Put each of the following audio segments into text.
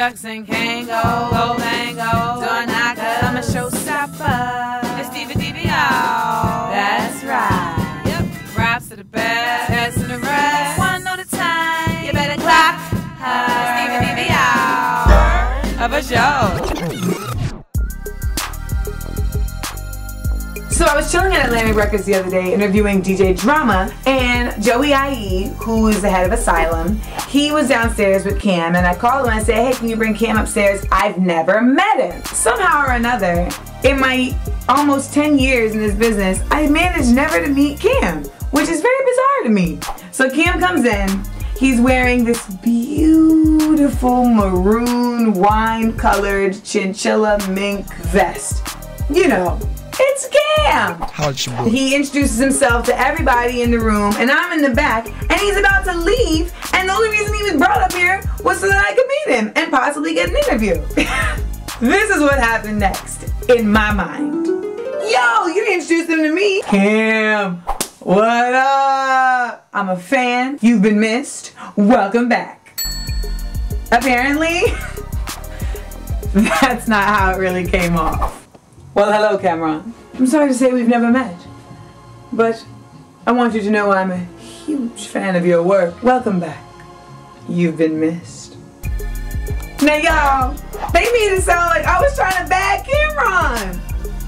Shucks and Kango, go Mango, door knocker, I'm a showstopper. It's Diva, y'all. That's right. Yep. Raps to the best, heads to the rest. One note at a time, you better clap. It's Diva, y'all. Of a show. So I was chilling at Atlantic Records the other day interviewing DJ Drama, and Joey IE, who is the head of Asylum, he was downstairs with Cam, and I called him and I said, hey, can you bring Cam upstairs? I've never met him. Somehow or another, in my almost 10 years in this business, I managed never to meet Cam, which is very bizarre to me. So Cam comes in, he's wearing this beautiful maroon wine-colored chinchilla mink vest. You know, it's Cam! He introduces himself to everybody in the room, and I'm in the back, and he's about to leave, and the only reason he was brought up here was so that I could meet him and possibly get an interview. This is what happened next, in my mind. Yo, you didn't introduce him to me. Cam, what up? I'm a fan. You've been missed. Welcome back. Apparently, that's not how it really came off. Well, hello, Cameron. I'm sorry to say we've never met, but I want you to know I'm a huge fan of your work. Welcome back. You've been missed. Now, y'all, they made it sound like I was trying to bag Cameron,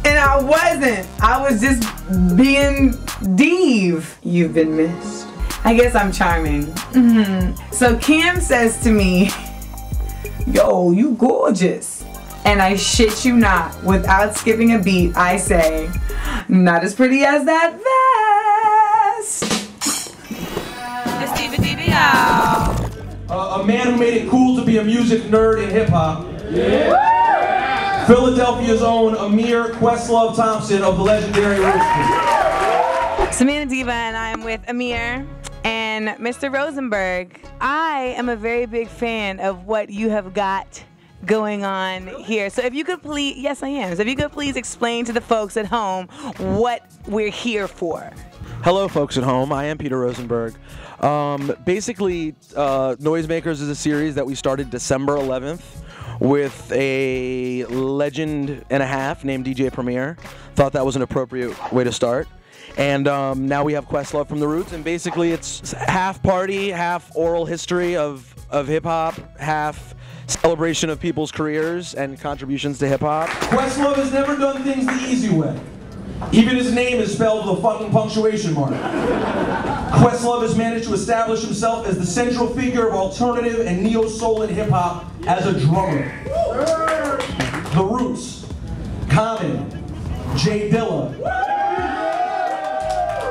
and I wasn't. I was just being Diva. You've been missed. I guess I'm charming. So Cam says to me, yo, you gorgeous. And I shit you not, without skipping a beat, I say, not as pretty as that vest. It's Diva, y'all. A man who made it cool to be a music nerd in hip-hop. Yeah. Philadelphia's own Up-Questlove Thompson of the legendary Rosenberg. Samantha Diva and I am with Amir and Mr. Rosenberg. I am a very big fan of what you have got going on here. So if you could please, yes I am, so if you could please explain to the folks at home what we're here for. Hello folks at home, I am Peter Rosenberg. Basically, Noisemakers is a series that we started December 11th with a legend and a half named DJ Premier. Thought that was an appropriate way to start. And now we have Questlove from the Roots, and basically it's half party, half oral history of hip-hop, half celebration of people's careers and contributions to hip-hop. Questlove has never done things the easy way. Even his name is spelled with a fucking punctuation mark. Questlove has managed to establish himself as the central figure of alternative and neo-soul in hip-hop as a drummer. The Roots, Common, J Dilla,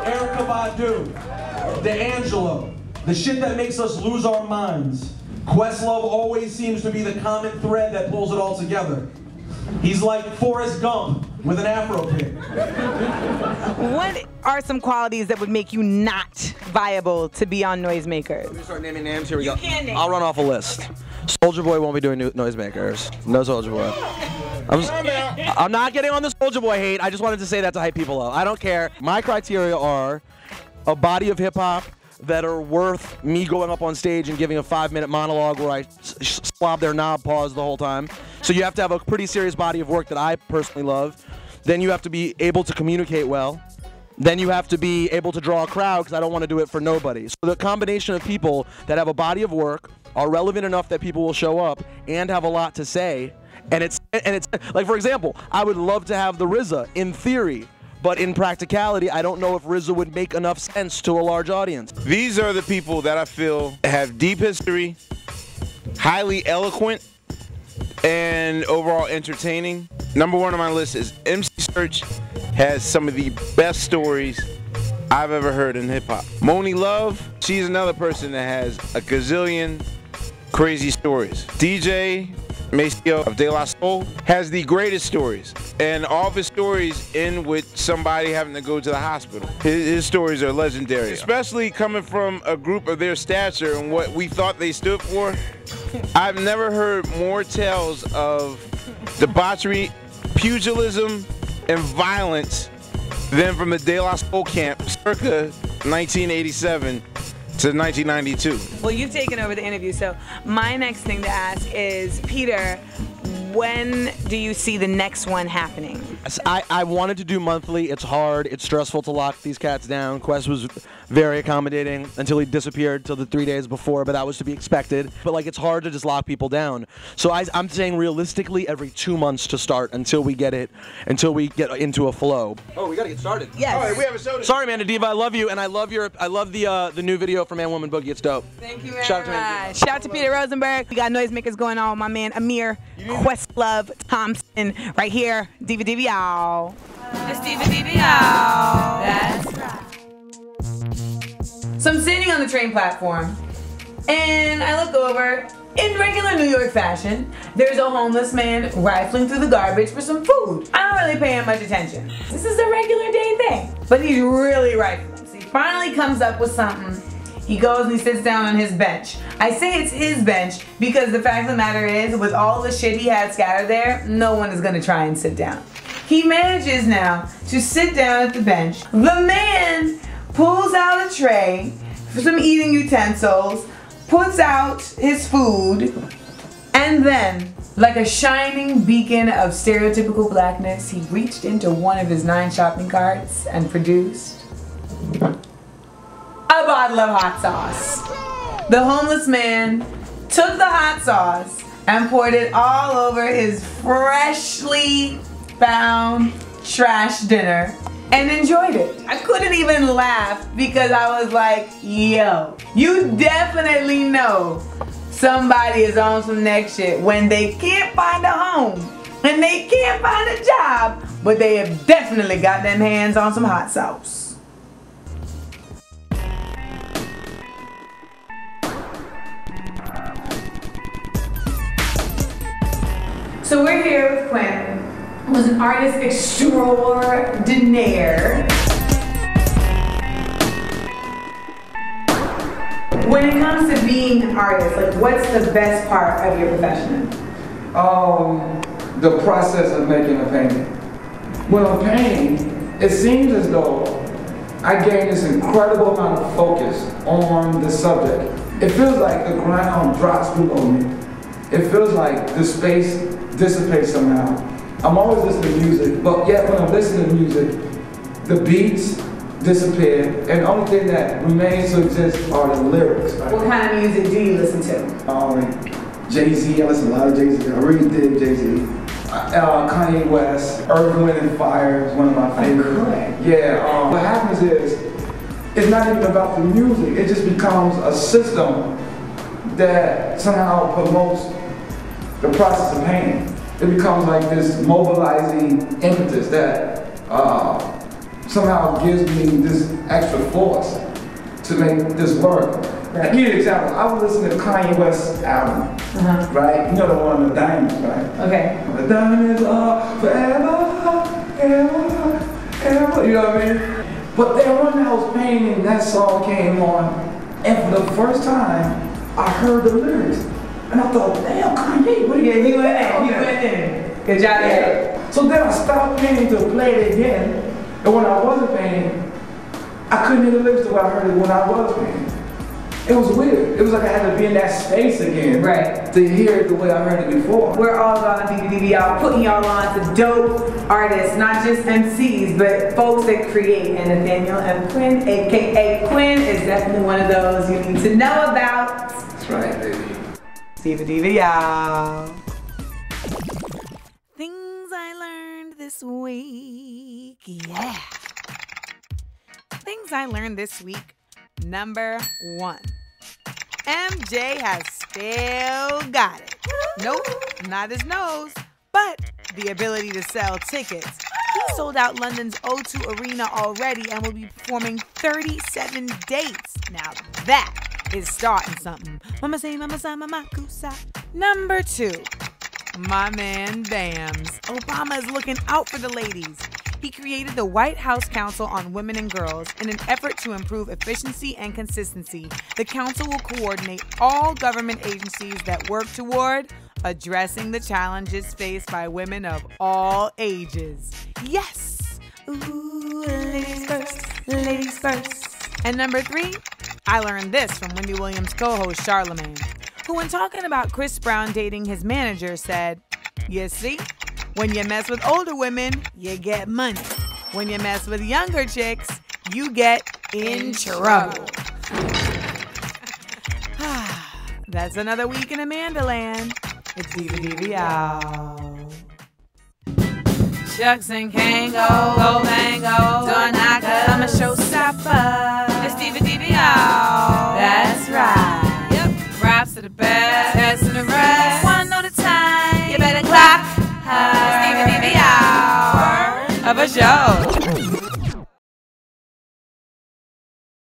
Erykah Badu, D'Angelo, the shit that makes us lose our minds. Questlove always seems to be the common thread that pulls it all together. He's like Forrest Gump with an afro pick. What are some qualities that would make you not viable to be on Noisemakers? Let me start naming names. Here we go. Name. I'll run off a list. Soulja Boy won't be doing Noisemakers. No Soulja Boy. I'm not getting on the Soulja Boy hate. I just wanted to say that to hype people up. I don't care. My criteria are a body of hip-hop that are worth me going up on stage and giving a 5-minute monologue where I slob their knob paws the whole time. So you have to have a pretty serious body of work that I personally love. Then you have to be able to communicate well. Then you have to be able to draw a crowd, because I don't want to do it for nobody. So the combination of people that have a body of work, are relevant enough that people will show up, and have a lot to say. And it's like, for example, I would love to have the RZA in theory. But in practicality, I don't know if RZA would make enough sense to a large audience. These are the people that I feel have deep history, highly eloquent, and overall entertaining. Number one on my list is MC Search has some of the best stories I've ever heard in hip-hop. Moni Love, she's another person that has a gazillion crazy stories. DJ Maceo of De La Soul has the greatest stories, and all of his stories end with somebody having to go to the hospital. His stories are legendary, especially coming from a group of their stature and what we thought they stood for. I've never heard more tales of debauchery, pugilism, and violence than from the De La Soul camp circa 1987 to 1992. Well, you've taken over the interview, so my next thing to ask is, Peter, when do you see the next one happening? I wanted to do monthly. It's hard. It's stressful to lock these cats down. Quest was very accommodating until he disappeared till the 3 days before, but that was to be expected. But like, it's hard to just lock people down. So I'm saying realistically every 2 months to start until we get into a flow. Oh, we gotta get started. Yes. All right, we have a soda. Sorry, man, Diva, I love you, and I love the new video for Man Woman Boogie. It's dope. Thank you very Shout out to much. Shout out to Peter Rosenberg. We got noisemakers going on with my man Amir Questlove Thompson right here. Diva Diva y'all. It's Diva Diva y'all. That's right. So I'm sitting on the train platform and I look over. In regular New York fashion, there's a homeless man rifling through the garbage for some food. I don't really pay him much attention. This is a regular day thing. But he's really rifling. So he finally comes up with something. He goes and he sits down on his bench. I say it's his bench because the fact of the matter is, with all the shit he had scattered there, no one is gonna try and sit down. He manages now to sit down at the bench. The man pulls out a tray for some eating utensils, puts out his food, and then, like a shining beacon of stereotypical blackness, he reached into one of his 9 shopping carts and produced a bottle of hot sauce. The homeless man took the hot sauce and poured it all over his freshly found trash dinner and enjoyed it. I couldn't even laugh because I was like, yo, you definitely know somebody is on some next shit when they can't find a home and they can't find a job, but they have definitely got them hands on some hot sauce. So we're here with Quin, who's an artist extraordinaire. When it comes to being an artist, like, what's the best part of your profession? The process of making a painting. When I'm painting, it seems as though I gain this incredible amount of focus on the subject. It feels like the ground drops below me. It feels like the space dissipates somehow. I'm always listening to music, but yet when I'm listening to music, the beats disappear, and the only thing that remains to exist are the lyrics. Right? What kind of music do you listen to? Jay-Z, I listen to a lot of Jay-Z. I really dig Jay-Z. Kanye West, Earth, Wind and Fire is one of my favorites. Okay. Yeah, what happens is, it's not even about the music, it just becomes a system that somehow promotes the process of painting. It becomes like this mobilizing impetus that somehow gives me this extra force to make this work. Right. I'll give you an example. I was listening to Kanye West's album, right? You know the one, The Diamonds, right? Okay. The diamonds are forever, ever, ever, you know what I mean? But then when I was painting, that song came on, and for the first time, I heard the lyrics. And I thought, damn, Kanye, what are you doing? He went in. Good job, yeah. So then I stopped painting to play it again. And when I wasn't painting, I couldn't hear the lyrics the way I heard it when I was painting. It was weird. It was like I had to be in that space again. Right. To hear it the way I heard it before. We're all about DVD, y'all, putting y'all on to dope artists, not just MCs, but folks that create. And Nathaniel M. Quin, aka Quin, is definitely one of those you need to know about. That's right, baby. Diva Diva y'all. Things I learned this week. Yeah. Things I learned this week. Number 1. MJ has still got it. Nope, not his nose, but the ability to sell tickets. He sold out London's O2 Arena already and will be performing 37 dates. Now that is starting something. Mama say, mama say, mama kusa. Number 2. My man Bams. Obama is looking out for the ladies. He created the White House Council on Women and Girls in an effort to improve efficiency and consistency. The council will coordinate all government agencies that work toward addressing the challenges faced by women of all ages. Yes! Ooh, ladies first, ladies first. And number 3, I learned this from Wendy Williams' co-host Charlemagne, who when talking about Chris Brown dating his manager said, "You see, when you mess with older women, you get money. When you mess with younger chicks, you get in trouble." That's another week in Amanda Land. It's Diva out. Shucks and can't go bang, go, door knocker, I'm a showstopper. It's Diva out. That's right. Yep, raps to the best, heads to the rest. One note at a time, you better clap. It's Diva out of a show.